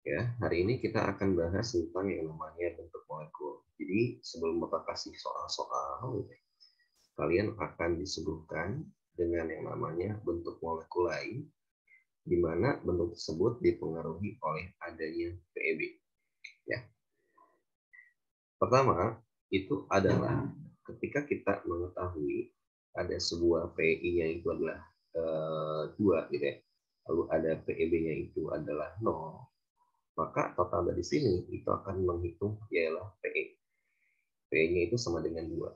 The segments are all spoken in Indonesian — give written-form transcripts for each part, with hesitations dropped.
Ya, hari ini kita akan bahas tentang yang namanya bentuk molekul. Jadi, sebelum Bapak kasih soal-soal, kalian akan disuguhkan dengan yang namanya bentuk molekul lain, di mana bentuk tersebut dipengaruhi oleh adanya PEB. Ya. Pertama, itu adalah ketika kita mengetahui ada sebuah PI-nya itu adalah 2 gitu ya. Lalu ada PEB-nya itu adalah 0, maka total dari sini itu akan menghitung ialah PE. PE-nya itu sama dengan 2.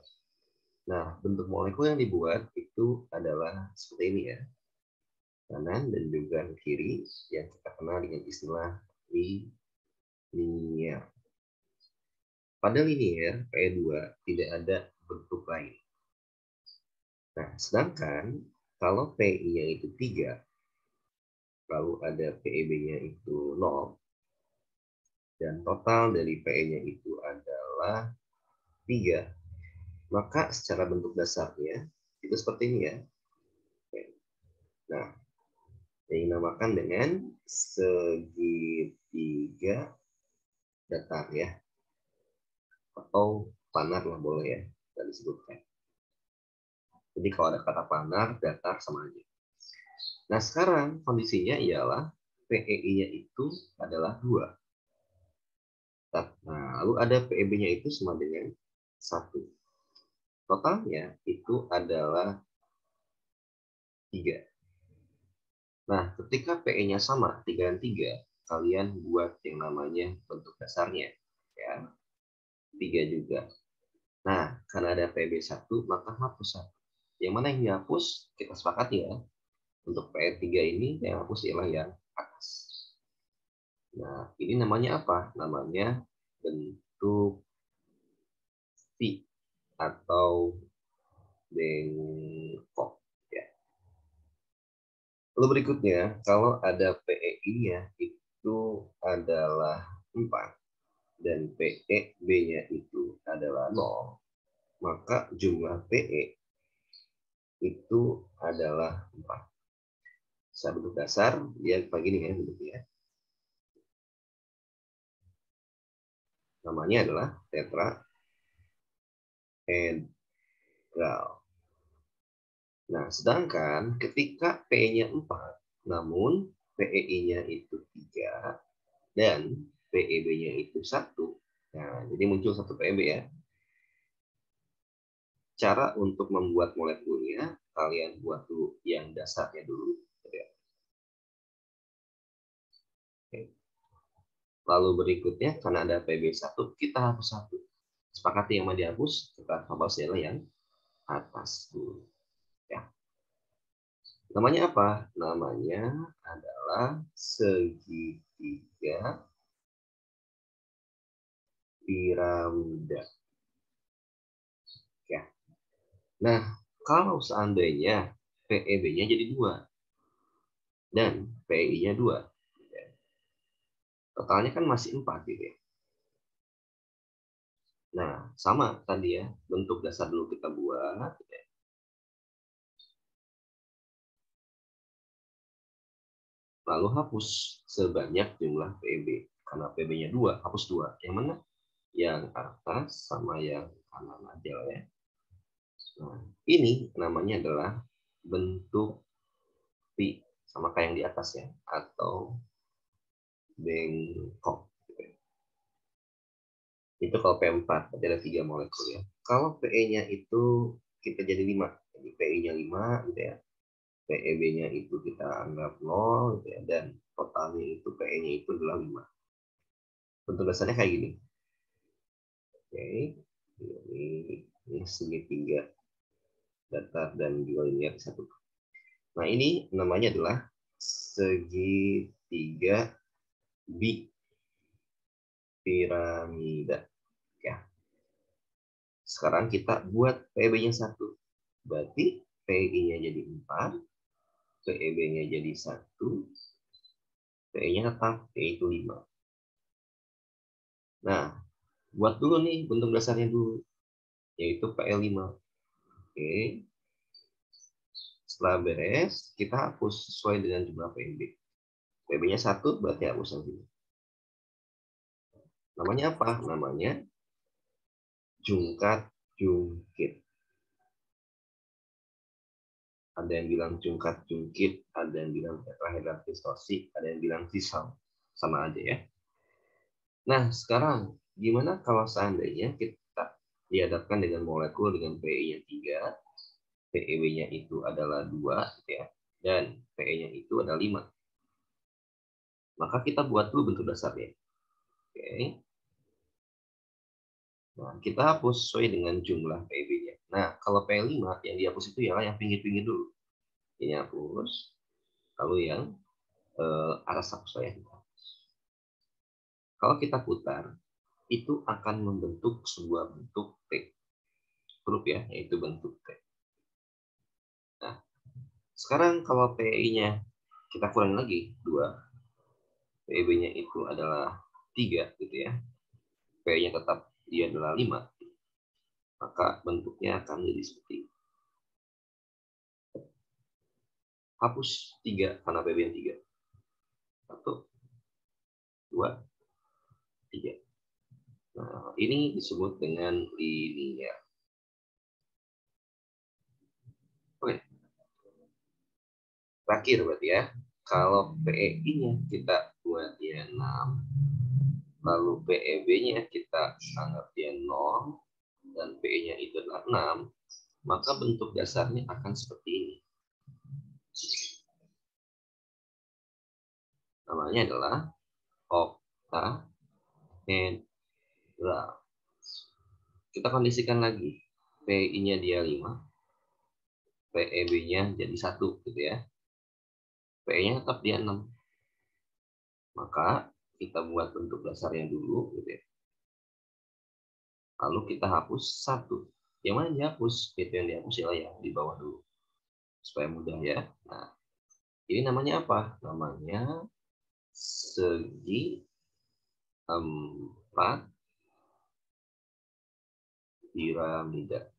Nah, bentuk molekul yang dibuat itu adalah seperti ini ya. Kanan dan juga kiri yang kita kenal dengan istilah linear. Pada linear, PE2 tidak ada bentuk lain. Nah, sedangkan kalau PI-nya itu 3, lalu ada PEB-nya itu 0, dan total dari PE-nya itu adalah 3, maka secara bentuk dasarnya itu seperti ini ya. Nah, yang dinamakan dengan segitiga datar ya, atau planar lah boleh ya kita disebutkan. Jadi kalau ada kata planar, datar sama aja. Nah, sekarang kondisinya ialah PEI-nya itu adalah 2. Nah, lalu ada PEB-nya itu sama dengan 1. Totalnya itu adalah 3. Nah, ketika PE-nya sama, 3 dan 3, kalian buat yang namanya bentuk dasarnya. Ya, 3 juga. Nah, karena ada PB1, maka hapus 1. Yang mana yang dihapus, kita sepakati ya. Untuk PE3 ini, yang hapus ialah yang atas. Nah, ini namanya apa? Namanya bentuk V atau bengkok. Ya. Lalu berikutnya, kalau ada PEI-nya itu adalah 4 dan PEB-nya itu adalah 0, maka jumlah PE itu adalah 4. Secara bentuk dasar, dia begini ya bentuknya. Namanya adalah tetrahedral. Nah, sedangkan ketika P-nya 4, namun PEI-nya itu 3, dan PEB-nya itu 1. Nah, jadi muncul satu PEB ya. Cara untuk membuat molekulnya, kalian buat dulu yang dasarnya dulu. Lalu berikutnya, karena ada PB1, kita hapus 1. Sepakati yang mau dihapus, kita hapus adalah yang atas dulu. Ya. Namanya apa? Namanya adalah segitiga piramida. Ya. Nah, kalau seandainya PEB-nya jadi 2 dan PI-nya 2, totalnya kan masih 4 gitu ya. Nah, sama tadi ya, bentuk dasar dulu kita buat. Lalu hapus sebanyak jumlah PB. Karena PB-nya 2, hapus 2. Yang mana? Yang atas sama yang kanan aja ya. Nah, ini namanya adalah bentuk V, sama kayak yang di atas ya, atau bengkok. Itu kalau P4, berarti ada 3 molekul ya. Kalau PE-nya itu kita jadi 5. Jadi PE-nya 5 gitu ya. PEB-nya itu kita anggap 0 gitu ya, dan totalnya itu PE-nya itu adalah 5. Bentuk dasarnya kayak gini. Oke, ini segitiga datar dan juga linear satu. Nah, ini namanya adalah segitiga piramida. Ya. Sekarang kita buat PEB-nya 1. Berarti PI-nya jadi 4, PEB-nya jadi 1, PE-nya tetap, yaitu 5. Nah, buat dulu nih bentuk dasarnya dulu, yaitu PL5. Oke. Setelah beres, kita hapus sesuai dengan jumlah PB. PB-nya 1, berarti hapus lagi. Namanya apa? Namanya jungkat-jungkit. Ada yang bilang jungkat-jungkit, ada yang bilang tetrahedral distorsi, ada yang bilang sisal. Sama aja ya. Nah, sekarang gimana kalau seandainya kita dihadapkan dengan molekul dengan PE-nya 3, PeB-nya itu adalah 2, ya, dan PE-nya itu adalah 5. Maka kita buat dulu bentuk dasarnya. Oke. Nah, kita hapus sesuai dengan jumlah PeB-nya. Nah, kalau P5 yang dihapus itu ialah yang pinggir-pinggir dulu. Ini hapus. Lalu yang atas hapus ya. Kalau kita putar, itu akan membentuk sebuah bentuk T. Huruf ya, yaitu bentuk T. Nah, sekarang kalau PI-nya kita kurangi lagi 2, PB-nya itu adalah 3 gitu ya. P-nya tetap dia adalah 5, maka bentuknya akan jadi seperti ini. Hapus 3 karena PB yang 3. 1, 2, 3. Nah, ini disebut dengan linear. Oke. Terakhir berarti ya. Kalau PEI-nya kita buat dia 6, lalu PEB-nya kita anggap dia 0, dan PE-nya itu adalah 6, maka bentuk dasarnya akan seperti ini. Namanya adalah oktahedral. Kita kondisikan lagi. PI-nya dia 5, PEB-nya jadi 1 gitu ya. PE-nya tetap dia 6. Maka kita buat bentuk dasarnya dulu gitu ya. Lalu kita hapus 1. Yang mana dihapus? Itu yang dihapus ialah yang di bawah dulu. Supaya mudah ya. Nah, ini namanya apa? Namanya segi 4 piramida.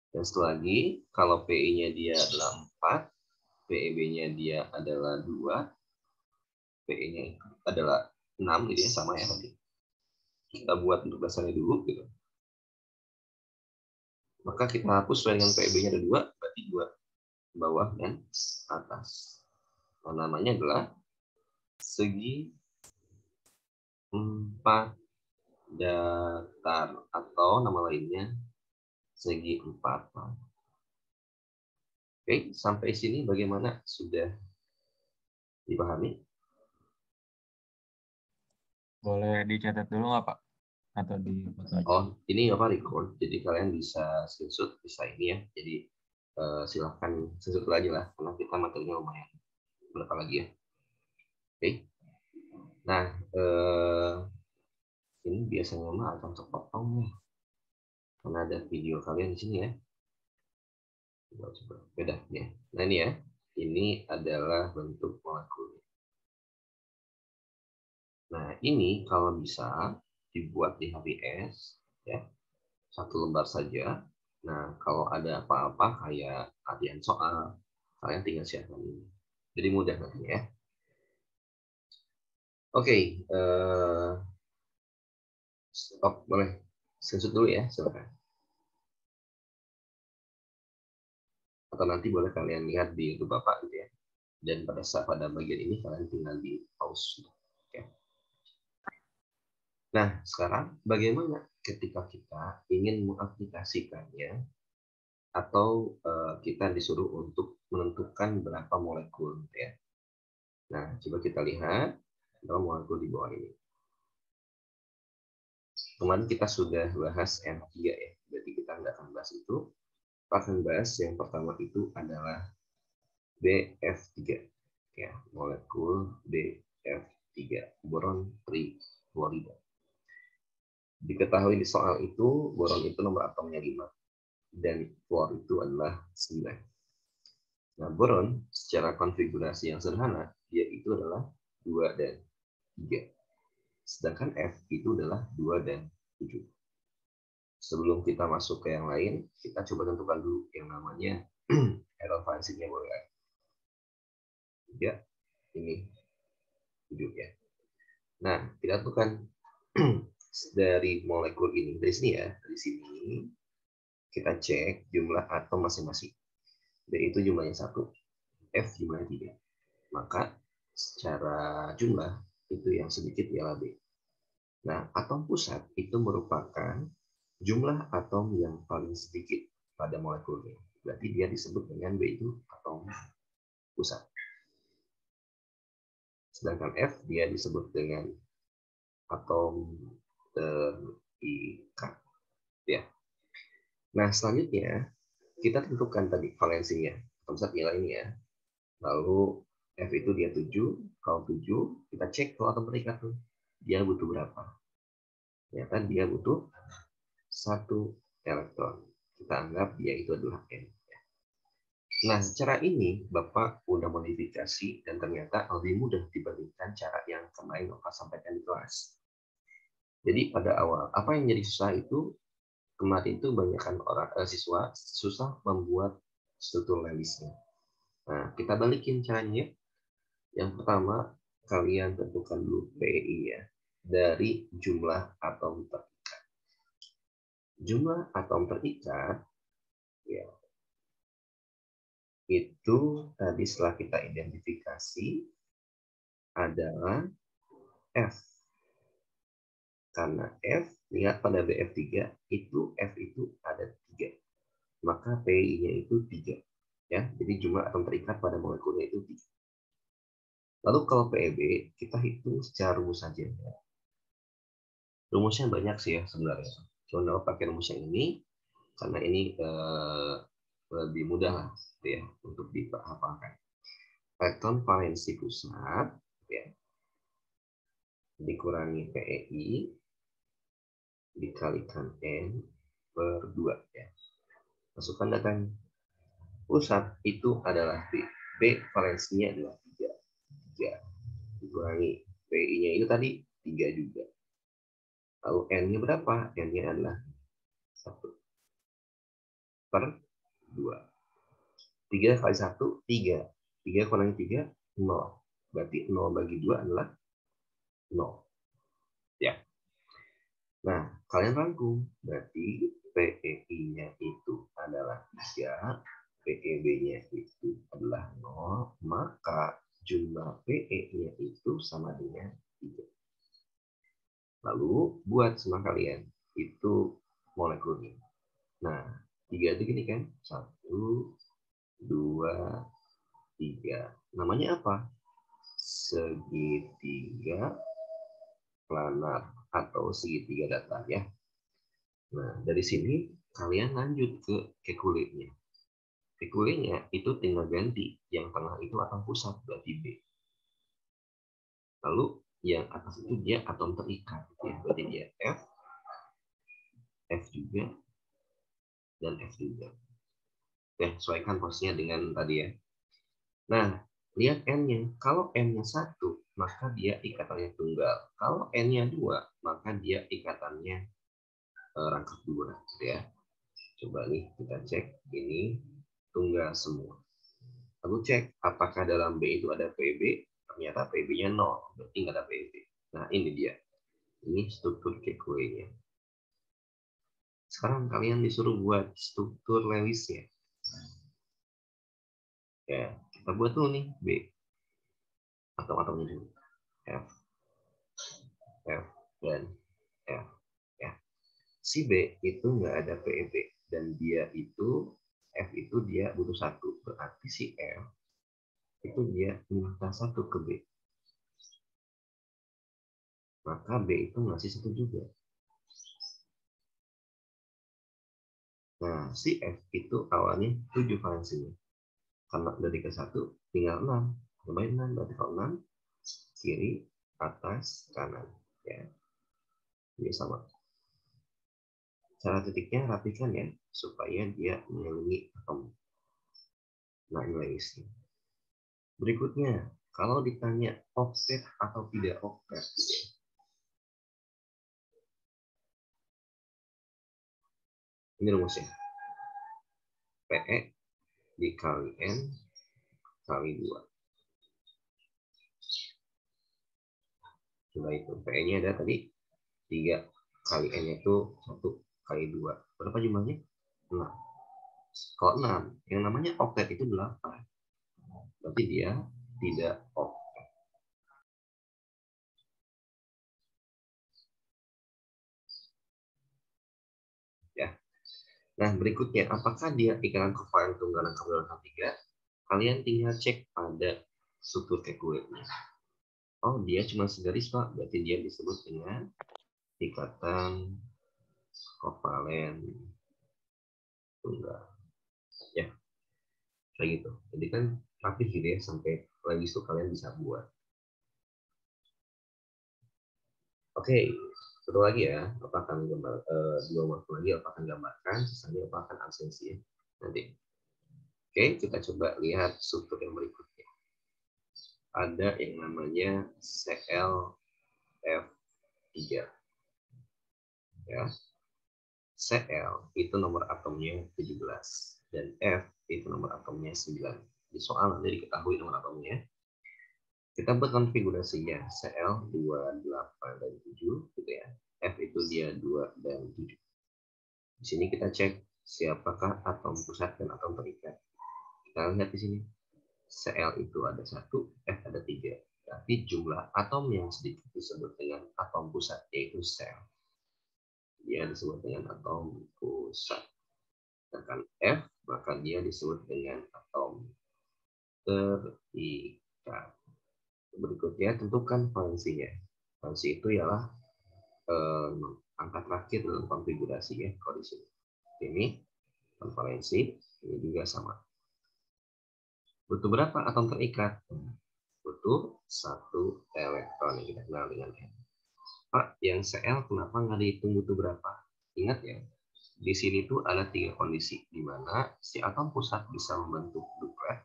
Dan setelah lagi, kalau PI-nya dia adalah 4, PEB-nya dia adalah 2, PE-nya adalah 6, gitu ya, sama ya tadi. Kita buat untuk dasarnya dulu, gitu. Maka kita hapus dengan PEB-nya ada 2, berarti 2 bawah dan atas. Nah, namanya adalah segi 4 datar, atau nama lainnya segi 4. Oke, sampai sini bagaimana? Sudah dipahami? Boleh dicatat dulu nggak, Pak? Atau di foto aja? Oh, ini apa record? Jadi kalian bisa screenshot, bisa ini ya. Jadi silahkan screenshot lagi lah, karena kita materinya lumayan. Berapa lagi ya? Oke. Nah, ini biasanya mah akan terpotong nih, karena ada video kalian di sini ya. Coba beda ya. Nah ini ya, ini adalah bentuk molekul. Nah ini kalau bisa dibuat di HPS ya, 1 lembar saja. Nah kalau ada apa-apa kayak latihan soal, kalian tinggal siapkan ini. Jadi mudah nantinya ya. Oke, stop boleh screenshot dulu ya, silakan. Atau nanti boleh kalian lihat di YouTube Bapak gitu ya. Dan pada bagian ini kalian tinggal di pause. Oke. Nah, sekarang bagaimana ketika kita ingin mengaplikasikannya atau kita disuruh untuk menentukan berapa molekul ya. Nah, coba kita lihat berapa molekul di bawah ini. Kemarin kita sudah bahas N3 ya, berarti kita nggak akan bahas itu. Kita akan bahas yang pertama itu adalah BF3 ya, molekul BF3, boron trifluorida. Diketahui di soal itu boron itu nomor atomnya 5 dan fluor itu adalah 9. Nah, boron secara konfigurasi yang sederhana dia itu adalah 2 dan 3. Sedangkan F itu adalah 2 dan 7. Sebelum kita masuk ke yang lain, kita coba tentukan dulu yang namanya relevansinya boleh. 3 ini 7 ya. Nah, kita tentukan dari molekul ini, dari sini ya, dari sini kita cek jumlah atom masing-masing. D itu jumlahnya 1, F jumlahnya 3. Maka secara jumlah itu yang sedikit ialah B. Nah, atom pusat itu merupakan jumlah atom yang paling sedikit pada molekulnya. Berarti dia disebut dengan B itu atom pusat. Sedangkan F dia disebut dengan atom terikat. Ya. Nah, selanjutnya kita tentukan tadi valensinya. Atom pusat nilai ini ya. Lalu F itu dia 7. Kalau 7, kita cek kalau atom terikat tuh. Dia butuh berapa? Ya kan dia butuh 1 elektron. Kita anggap dia itu adalah N. Nah, secara ini Bapak udah modifikasi dan ternyata lebih mudah dibandingkan cara yang kemarin Bapak sampaikan di kelas. Jadi pada awal, apa yang jadi susah itu kemarin itu banyakkan orang siswa susah membuat struktur Lewisnya. Nah, kita balikin caranya. Yang pertama, kalian tentukan dulu PEI ya dari jumlah atom terikat. Jumlah atom terikat ya itu tadi setelah kita identifikasi adalah F. Karena F, lihat pada BF3, itu F itu ada 3. Maka PI-nya itu 3. Ya, jadi jumlah atom terikat pada molekulnya itu 3. Lalu kalau PEB, kita hitung secara rumus saja. Ya. Rumusnya banyak sih ya sebenarnya. Cuma pakai rumus yang ini, karena ini lebih mudah lah ya, untuk dihafalkan. Elektron valensi pusat ya, dikurangi PEI dikalikan N per 2 ya. Masukkan datanya. Pusat itu adalah B. B valensinya adalah 3. 3 dikurangi PI-nya itu tadi 3 juga. Lalu N-nya berapa? N-nya adalah 1 per 2. 3 kali 1, 3. 3 kurangi 3, 0. Berarti 0 bagi 2 adalah 0. Ya. Nah, kalian rangkum. Berarti PEI-nya itu adalah 3, PEB-nya itu adalah 0, maka jumlah PE-nya itu sama dengan 3. Lalu buat sama kalian, itu molekulnya. Nah, 3 itu gini kan? 1, 2, 3. Namanya apa? Segitiga planar atau segitiga datar ya. Nah, dari sini kalian lanjut ke kekulitnya. Kekulitnya itu tinggal ganti. Yang tengah itu atom pusat, berarti B. Lalu yang atas itu dia atom terikat. Ya. Berarti dia F, F juga, dan F juga. Ya, sesuaikan posisinya dengan tadi ya. Nah, lihat N-nya. Kalau N-nya 1, maka dia ikatannya tunggal. Kalau N-nya 2, maka dia ikatannya rangkap 2. Gitu ya. Coba nih kita cek, ini tunggal semua. Lalu cek apakah dalam B itu ada PB, ternyata PB-nya 0, berarti nggak ada PB. Nah ini dia, ini struktur Kekulé-nya. Sekarang kalian disuruh buat struktur Lewis-nya. Ya, kita buat dulu nih B. Atom-atomnya dulu. F, F, dan F. Ya. Si B itu nggak ada PB, dan dia itu F itu dia butuh 1, berarti si F itu dia minta 1 ke B. Maka B itu ngasih 1 juga. Nah, si F itu awalnya 7 valensinya. Karena dari ke 1, tinggal 6. Tambahin 6, berarti kalau 6, kiri, atas, kanan. Ya, ini sama. Cara titiknya rapikan ya, supaya dia mengelilingi atom. Nah, ini lagi. Berikutnya, kalau ditanya oktet atau tidak oktet, ini rumusnya. PE dikali N kali 2. Coba itu. PE-nya ada tadi 3 kali N itu 1 kali 2. Berapa jumlahnya? 6. Kalau 6, yang namanya oktet itu 8. Berarti dia tidak oktet. Ya. Nah, berikutnya, apakah dia ikatan kovalen tunggal dan kabel 3? Kalian tinggal cek pada struktur kekuatnya. Oh, dia cuma segaris, Pak. Berarti dia disebut dengan ikatan kovalen tunggal. Ya, kayak gitu. Jadi kan rapih gitu ya, sampai lagi itu kalian bisa buat. Oke, satu lagi ya. Apa akan gambar, 2 waktu lagi apa akan gambarkan, sisanya apa akan absensi ya. Nanti. Oke, kita coba lihat struktur yang berikutnya. Ada yang namanya ClF3. Ya. Cl itu nomor atomnya 17 dan F itu nomor atomnya 9. Di soal nanti diketahui nomor atomnya. Kita buat konfigurasinya Cl 2, 8 dan 7 gitu ya. F itu dia 2 dan 7. Di sini kita cek siapakah atom pusat dan atom terikat. Kita lihat di sini. Cl itu ada 1, F ada 3. Berarti jumlah atom yang sedikit disebut dengan atom pusat yaitu sel. Dia disebut dengan atom pusat. Sedangkan F, maka dia disebut dengan atom terikat. Berikutnya, tentukan valensinya. Valensi itu ialah angka terakhir dalam konfigurasi ya, kalau di sini. Ini valensi, ini juga sama. Butuh berapa atom terikat? Butuh 1 elektron yang kita kenal dengan N. Pak, yang Cl kenapa nggak dihitung butuh berapa? Ingat ya, di sini tuh ada 3 kondisi, di mana si atom pusat bisa membentuk duplet,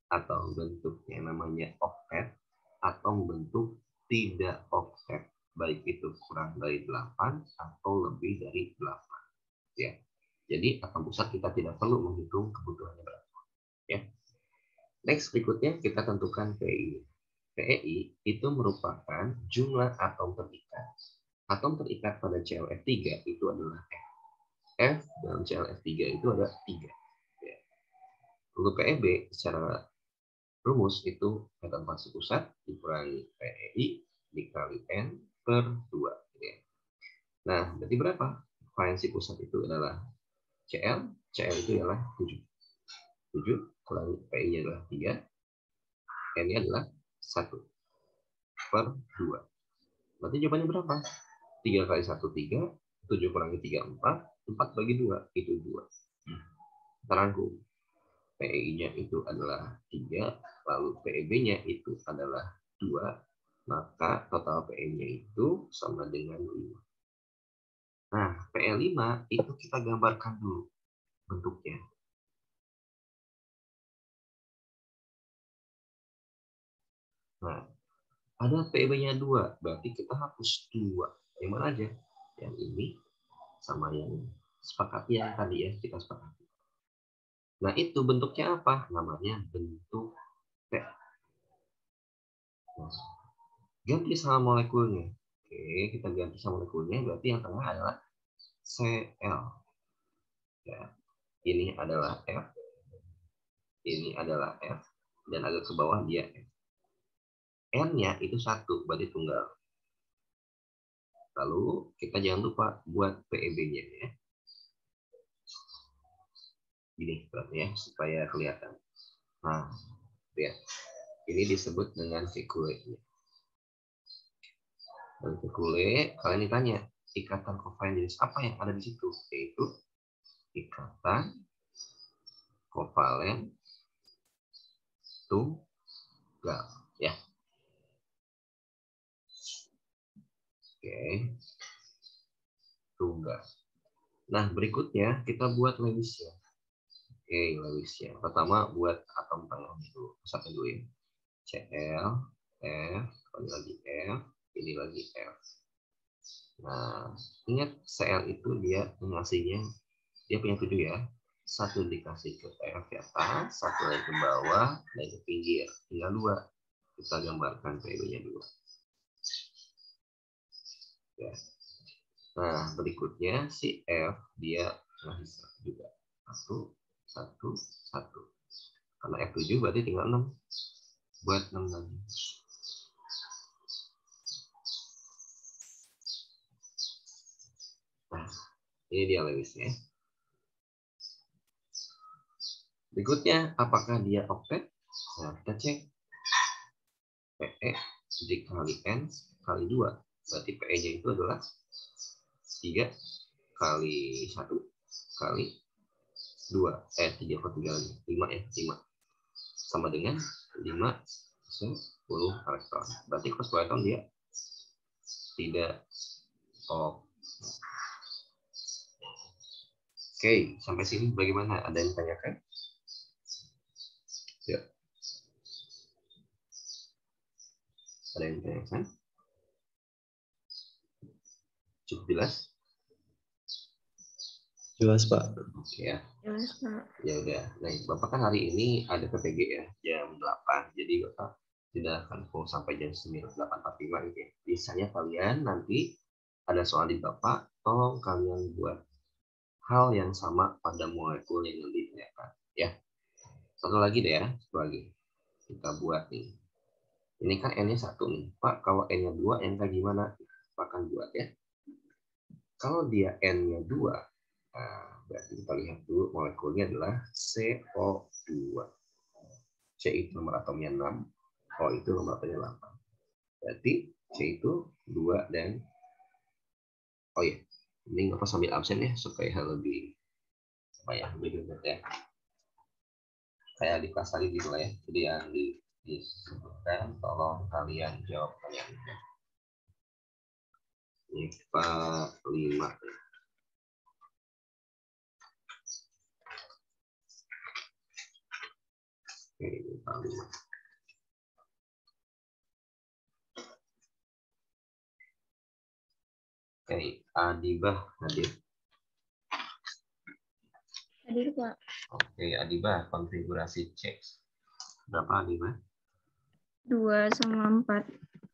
atau bentuknya namanya oktet, atau bentuk tidak oktet, baik itu kurang dari 8 atau lebih dari 8. Ya. Jadi atom pusat kita tidak perlu menghitung kebutuhannya berapa. Ya. Next, berikutnya kita tentukan PEI. PEI itu merupakan jumlah atom terikat. Atom terikat pada ClF3 itu adalah F. F dalam ClF3 itu ada 3. Ya. Lalu PEB secara rumus itu atom fase pusat dikurangi PEI dikali N per 2. Ya. Nah, berarti berapa? Valensi pusat itu adalah Cl. Cl itu adalah 7. 7 kurangi PI-nya adalah 3. N-nya adalah 1 per 2. Berarti jawabannya berapa? 3 kali 1, 3. 7 kurangi 3, 4. 4 bagi 2, itu 2. Kita rangkum. PEI-nya itu adalah 3. Lalu PEB-nya itu adalah 2. Maka total PE-nya itu sama dengan 5. Nah, PE5 itu kita gambarkan dulu bentuknya. Nah, ada PEB-nya 2, berarti kita hapus 2. Yang mana aja? Yang ini sama yang sepakati yang tadi ya, kita sepakati. Nah, itu bentuknya apa? Namanya bentuk P. Nah, ganti sama molekulnya. Oke, kita ganti sama molekulnya, berarti yang tengah adalah Cl. Ya, ini adalah F, ini adalah F, dan agak ke bawah dia F. N-nya itu 1, berarti tunggal. Lalu kita jangan lupa buat PEB-nya ya. Gini berarti ya, supaya kelihatan. Nah, ya. Ini disebut dengan kekule. Dan kekule, kalian ditanya, ikatan kovalen jenis apa yang ada di situ? Yaitu ikatan kovalen tunggal. Ya. Oke. Tunggal. Nah, berikutnya kita buat Lewisnya. Oke, Lewisnya. Pertama buat atom tengah dulu. Satu dulu ya. Cl, F, ini lagi F, ini lagi F. Nah, ingat Cl itu dia ngasihnya, dia punya 7 ya. 1 dikasih ke F ke atas, 1 lagi ke bawah, dan ke pinggir. Tinggal 2. Kita gambarkan PB-nya 2. Ya. Nah, berikutnya si F dia bisa juga 1, 1, 1. Karena F7 berarti tinggal 6. Buat 6 lagi. Nah, ini dia Lewisnya. Berikutnya, apakah dia oktet? Nah, kita cek. PE dikali N kali 2. Berarti PE-nya itu adalah 3 kali 1 kali 2. 3 kali 3 lagi. 5 ya, 5. Sama dengan 5 10 elektron. Berarti cross elektron dia tidak Oke, sampai sini bagaimana? Ada yang tanyakan? Ya. Ada yang tanyakan? Cukup jelas? Jelas, Pak. Oke ya. Jelas, Pak. Ya udah. Nah, Bapak kan hari ini ada PPG ya, jam 8. Jadi Bapak tidak akan full sampai jam 9, 8.45 gitu ya. Misalnya kalian nanti ada soal di Bapak, tolong kalian buat hal yang sama pada molekul yang nanti ditanyakan. Ya. Satu lagi deh ya, satu lagi. Kita buat nih. Ini kan N-nya 1 nih. Pak, kalau N-nya 2, yang kayak gimana? Pak akan buat ya. Kalau dia N-nya 2, nah, berarti kita lihat dulu molekulnya adalah CO2. C itu nomor atomnya 6, O itu nomor atomnya 8. Berarti C itu 2 dan oh ya, ini Bapak sambil absen ya supaya lebih dekat ya. Kayak di kelas tadi gitu lah ya. Jadi yang disebutkan tolong kalian jawab pertanyaannya. IPA 5. Oke, IPA 5. Oke, Adibah hadir. Hadir, Pak. Oke, Adibah, konfigurasi cek. Berapa Adibah? 2 sama 4.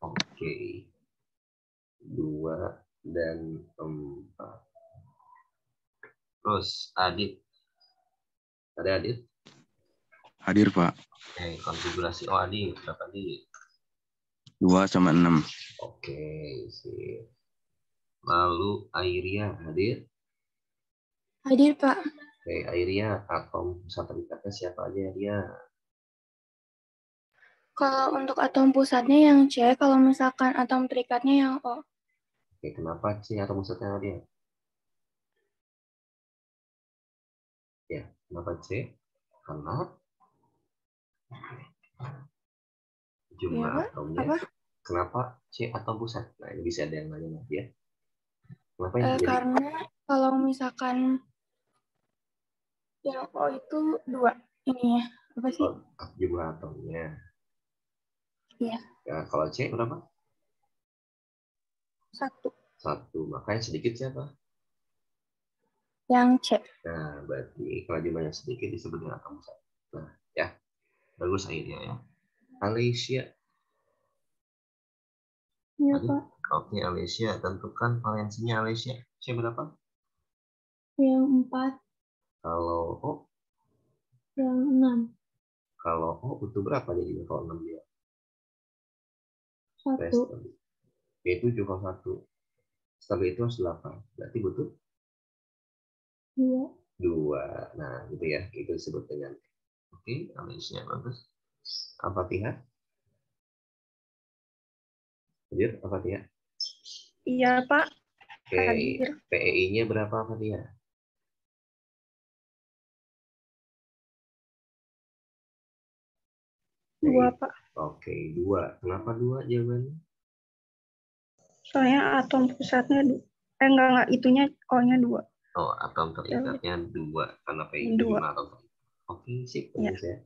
Oke. 2 dan 4. Terus Adit. Ada Adit? Hadir, Pak. Oke, konfigurasi. Oh, Adit. Berapa Adit? 2 sama 6. Oke, sip. Lalu Airia hadir? Hadir, Pak. Oke, Airia, atom pusat terikatnya siapa aja Airia? Kalau untuk atom pusatnya yang C, kalau misalkan atom terikatnya yang O. Oke, kenapa C atom pusatnya Airia? Ya, kenapa C? Karena jumlah Iya, Pak. atomnya. Apa? Kenapa C atom pusat? Nah, ini bisa ada yang nanya nanti ya. Kenapa yang terjadi? Karena kalau misalkan yang O itu 2 ini ya. Apa sih? Oh, jumlah atomnya. Iya. Ya, kalau C berapa? 1. 1. Maka yang sedikit siapa? Yang C. Nah, berarti kalau jumlahnya sedikit disebut dengan atom pusat. Nah, ya. Bagus akhirnya ya. Alicia. Iya, Tadi, Pak. oke, Alicia. Tentukan valensinya Alicia. C berapa? Yang 4. Kalau O. Yang 6. Kalau O butuh berapa jadi kalau 6 dia? 1. Yaitu 7 kalau 1. Setelah itu harus 8. Berarti butuh 2. 2. Nah, gitu ya. Itu disebut dengan oke, Alicia bagus. Al-Fatihah. Hadir Al-Fatihah. Iya, Pak. Oke, Hadir. PEI-nya berapa Al-Fatihah? Dua, Pak. Oke, 2. Kenapa 2 jawabannya? Soalnya atom pusatnya enggak, itunya O-nya 2. Oh, atom terikatnya 2 karena PI itu 2. jumlah atom terikat. Oke, sip, Ya. bagus ya.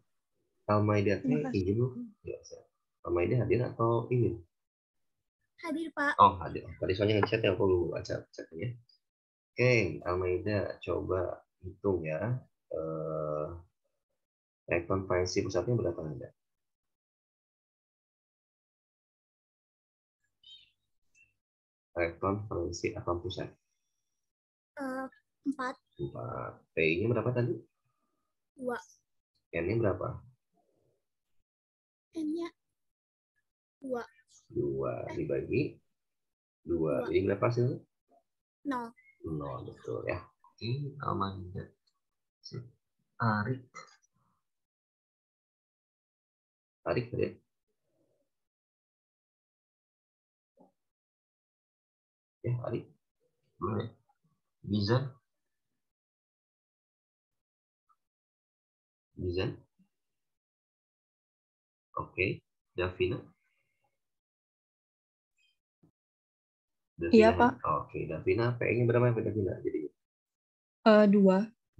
Almaida Terima kasih. izin dulu. Ya, Almaida hadir atau ingin? Hadir, Pak. Oh, hadir. Tadi soalnya ngechat ya, aku lupa baca chatnya. Oke, Almaida coba hitung ya. Elektron valensi pusatnya berapa ada? elektron valensi atom pusat? 4. 4. P-nya berapa tadi? 2. N-nya berapa? N-nya 2. 2 dibagi 2. Dua. Jadi berapa hasilnya? 0. 0, betul ya. Oke, Amanda. Sip. Arik. Arik tadi. Ya, Arik. Belum ya? Bizan. Bizan. Oke. Davina. Iya, Pak. Oke, Davina. P-nya berapa ya, Davina? Jadi 2.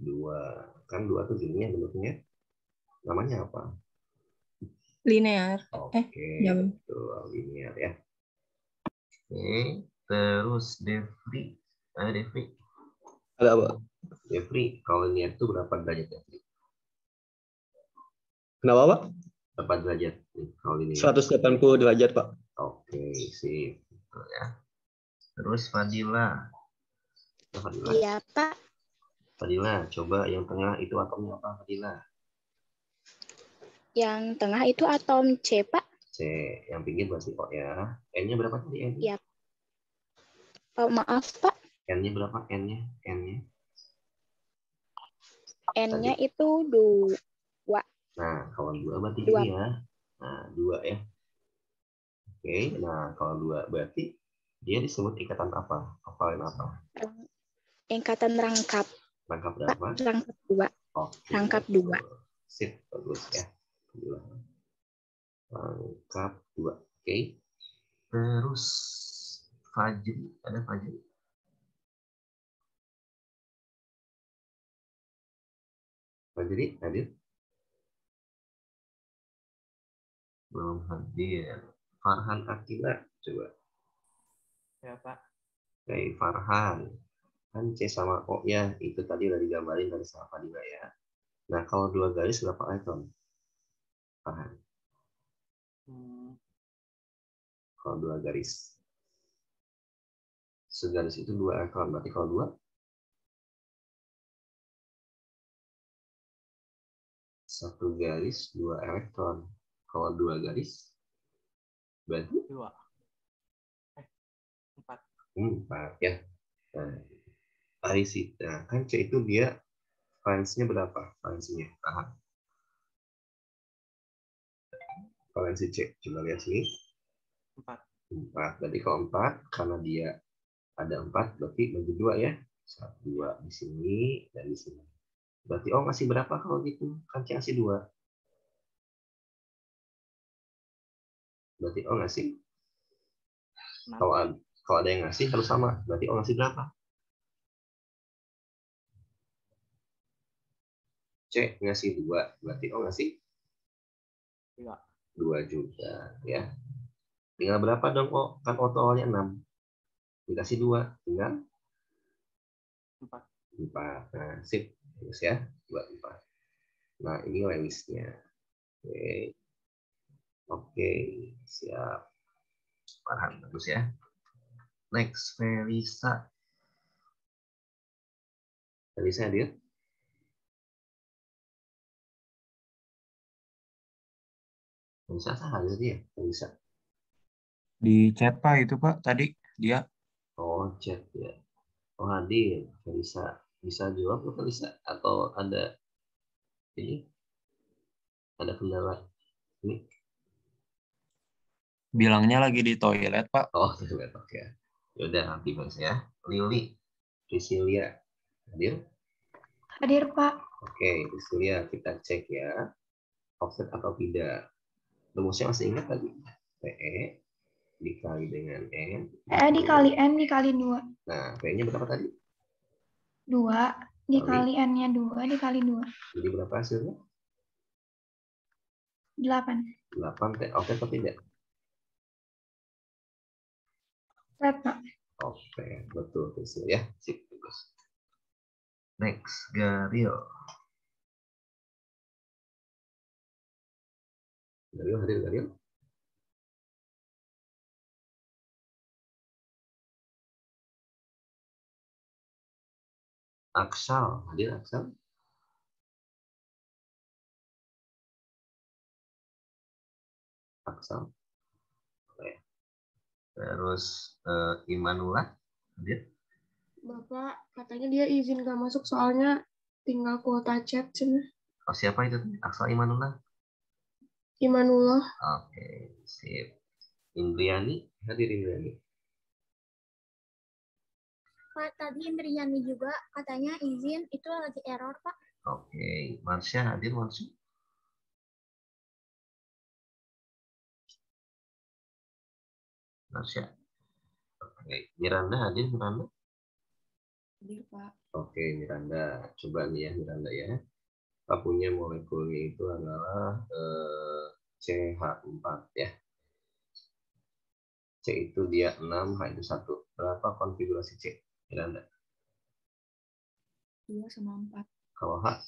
2. Kan 2 tuh jadinya bentuknya namanya apa? Linear. Oke, jauh. betul, linear ya. Oke, terus Devri. Devri. Ada apa? Devri, kalau linear itu berapa derajat, Devri? Kenapa, Pak? Berapa derajat nih, kalau linear? 180 derajat, Pak. Oke, sip. Betul ya. Terus Fadila. Fadila. Iya, Pak. Fadila, coba yang tengah itu atomnya apa, Fadila? Yang tengah itu atom C, Pak. C, yang pinggir berarti O ya. N-nya berapa tadi N-nya? Iya. Oh, maaf, Pak. N-nya berapa? N-nya? N-nya? N-nya itu 2. Nah, kalau 2 berarti 2. ini ya. Nah, 2 ya. Oke, nah kalau 2 berarti dia disebut ikatan apa? Hafalin apa? Ikatan rangkap. Rangkap Pak, berapa? rangkap 2. Oke, Rangkap betul. 2. Sip, bagus ya. Rangkap 2. Oke. Terus Fajri, ada Fajri? Fajri hadir? Belum hadir. Farhan Akila, coba. Ya, Pak. Oke, Farhan. Kan C sama O ya, itu tadi udah digambarin dari sama Fadila ya. Nah, kalau 2 garis berapa elektron? Farhan. Kalau 2 garis. Segaris itu 2 elektron, berarti kalau 2? 1 garis 2 elektron. Kalau 2 garis berarti 2. 4. 4 ya. Nah, Arisi. Nah, kan C itu dia valensinya berapa? Valensinya. Tahan. Valensi C. Coba lihat sini. 4. 4. Berarti kalau 4 karena dia ada 4 berarti bagi 2 ya. 1 2 di sini dan di sini. Berarti O ngasih berapa kalau gitu? Kan C ngasih 2. Berarti O ngasih 6. Kalau ada yang ngasih harus sama. Berarti O ngasih berapa? C ngasih 2. Berarti O ngasih 2. 2 juga. Ya. Tinggal berapa dong O? Kan O awalnya 6. Dikasih 2. Tinggal 4. 4. Nah, sip. Terus ya. 2, 4. Nah, ini listnya. Oke. Oke. Siap. Farhan. Bagus ya. Next, Felisa. Felisa hadir? Felisa hadir dia? Felisa. Di chat, Pak, itu, Pak, tadi dia. Oh, chat ya. Oh, hadir. Felisa. Bisa jawab nggak Felisa? Atau ada ini? Ada kendala? Ini? Bilangnya lagi di toilet, Pak. Oh, terlihat oke. Yaudah, nanti Mas ya. Lili. Priscilia. Hadir? Hadir, Pak. Oke, Priscilia kita cek ya. Offset atau tidak. Rumusnya masih ingat tadi? PE dikali dengan N. Dikali N dikali 2. Nah, P-nya berapa tadi? 2 dikali N-nya 2 dikali 2. Jadi berapa hasilnya? 8. 8 T. Oke atau tidak? Red, Pak. Oke, betul Priscilia ya. Sip, bagus. Next, Garil. Garil hadir, Garil. Aksal, hadir Aksal? Aksal. Oke. Terus Imanullah, hadir? Bapak, katanya dia izin gak masuk soalnya tinggal kuota chat cina. Oh, siapa itu? Aksal Imanullah? Imanullah. Oke, sip. Indriani, hadir Indriani. Pak, tadi Indriani juga katanya izin, itu lagi error, Pak. Oke, Marsha hadir, Marsha? Marsha. Oke, Miranda hadir, Miranda? Hadir, Pak. Oke, Miranda. Coba nih ya, Miranda ya. Kita punya molekulnya itu adalah CH4 ya. C itu dia 6, H itu 1. Berapa konfigurasi C? Miranda. 2 sama 4. Kalau H?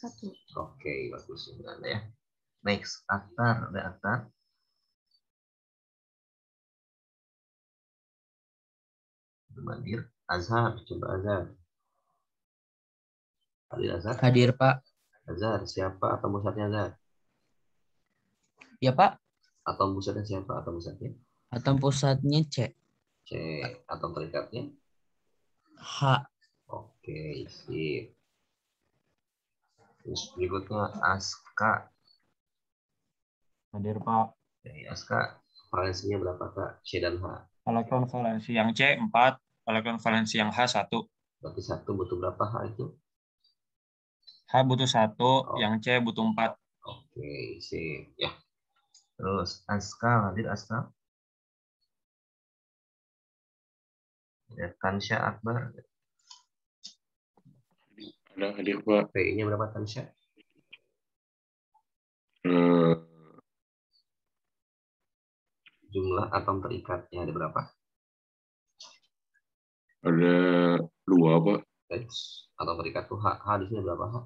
1. Oke, bagus Miranda ya. Next, Akhtar. Ada Akhtar? Hadir. Azhar, coba Azhar. Hadir Azhar? Hadir, Pak. Azhar, siapa atom pusatnya Azhar? Ya, Pak. Atom pusatnya siapa? Atom pusatnya? Atom pusatnya C. C. Atom terikatnya? H. Oke, sip. Terus berikutnya Aska. Hadir, Pak. Oke, Aska, valensinya berapa Kak? C dan H. Elektron valensi yang C 4, elektron valensi yang H 1. Berarti 1 butuh berapa H itu? H butuh 1, yang C butuh 4. Oke, sip. Ya. Terus Aska, hadir Aska? Ya, Tansya Akbar. Ada hadir, Pak. PI-nya berapa Tansya? Jumlah atom terikatnya ada berapa? Ada 2, Pak. Atom terikat tuh H. H di sini berapa H?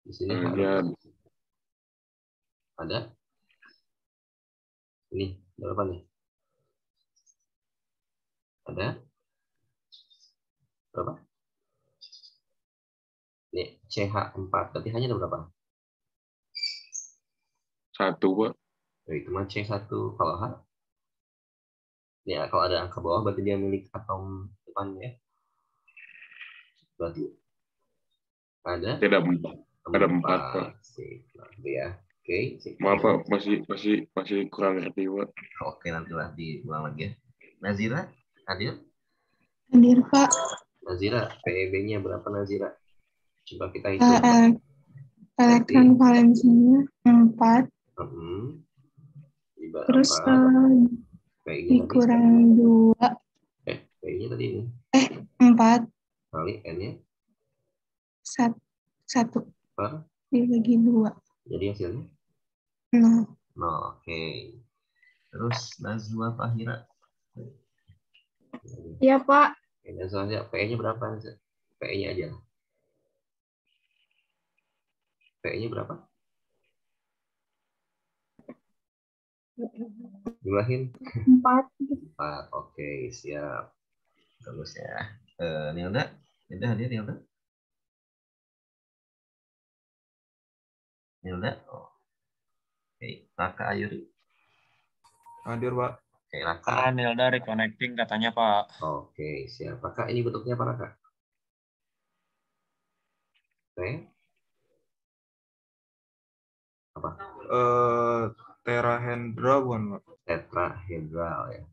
Di sini H ada. Ada? Ini berapa nih? Ada? Berapa? Ini CH4. Berarti hanya ada berapa? 1, Pak. Oh, itu mah C1. Kalau H? Ya, kalau ada angka bawah berarti dia milik atom depannya. Berarti ada? Ada 4. Ada 4, Pak. Sip. Nah, ya. Oke. Sip. Maaf, Pak. Masih kurang ngerti, Pak. Oke, nantilah diulang lagi ya. Nazira, hadir? Hadir, Pak. Nazira, PEB-nya berapa Nazira? Coba kita hitung. Elektron valensinya 4. Terus dikurang 2. PI-nya tadi ini. 4. Kali N-nya? 1. Per? Dibagi 2. Jadi hasilnya? 0. Oke. Terus Nazwa Fahira. Iya, Pak. Oke, Nazwa, PI-nya berapa? PI-nya aja. PI-nya berapa? Jumlahin? 4. Oke, siap. Terus ya. Nilda? Nilda hadir, Nilda? Nilda? Oh. Oke, Raka Ayuri. Hadir, Pak. Oke, Raka. Nilda reconnecting katanya, Pak. Oke, siap. Raka, ini bentuknya apa, Raka? Oke. Apa? Tetrahedra bukan, Pak? Tetrahedral ya.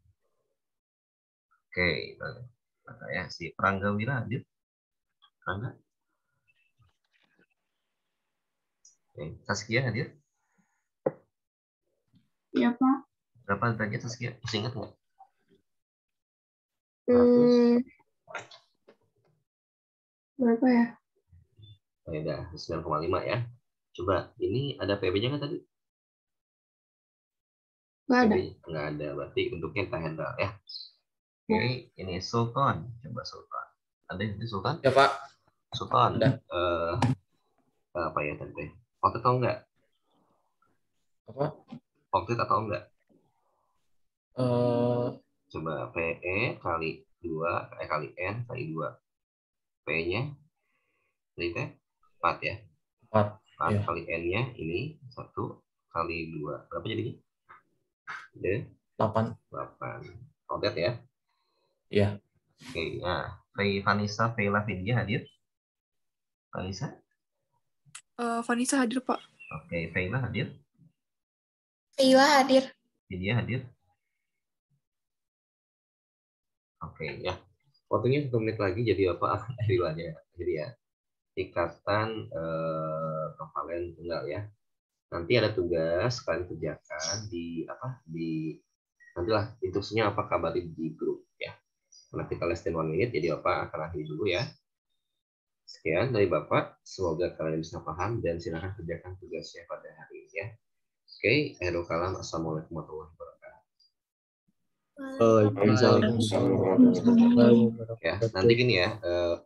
Oke, Raka ya. Si Pranggawira hadir. Prangga. Oke, Saskia hadir. Iya, Pak. Berapa derajat Saskia? Masih ingat nggak? 100. Berapa ya? Oh, ya udah, 9,5 ya. Coba, ini ada PB-nya kan tadi? Nggak ada. Nggak ada, berarti bentuknya tetrahedral ya. Oke, ini Sultan. Coba Sultan. Ada yang di Sultan? Ya, Pak. Sultan. Ada. Apa ya tadi? Oktet atau enggak? Apa? Oktet atau enggak? Coba PE kali 2, kali N kali 2. P-nya ini teh 4 ya. 4. 4 Iya. kali N-nya ini 1 kali 2. Berapa jadinya? 8. 8. Oke ya? Iya. Oke, nah. Vanessa, Vela, Vidya hadir? Vanessa? Vanessa hadir, Pak. Oke, Vela hadir? Iya hadir. Vidya hadir? Oke, ya. Waktunya 1 menit lagi, jadi apa? Vilanya. Jadi ya, ikatan kovalen tunggal ya. Nanti ada tugas kalian kerjakan nantilah instruksinya apa, kabarin di grup ya. Karena kita less than 1 minute, jadi Bapak akan akhiri dulu ya. Sekian dari Bapak, semoga kalian bisa paham dan silakan kerjakan tugasnya pada hari ini ya. Oke, akhirul kalam. Assalamualaikum warahmatullahi wabarakatuh. Ya, nanti gini ya,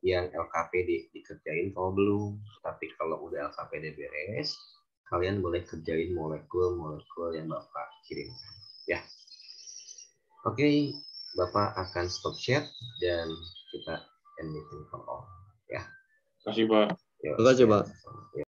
yang LKPD dikerjain kalau belum, tapi kalau udah LKPD beres, kalian boleh kerjain molekul yang Bapak kirim. Ya. Oke, Bapak akan stop share dan kita end meeting for all. Ya. Terima kasih, Pak. Terima kasih, Pak.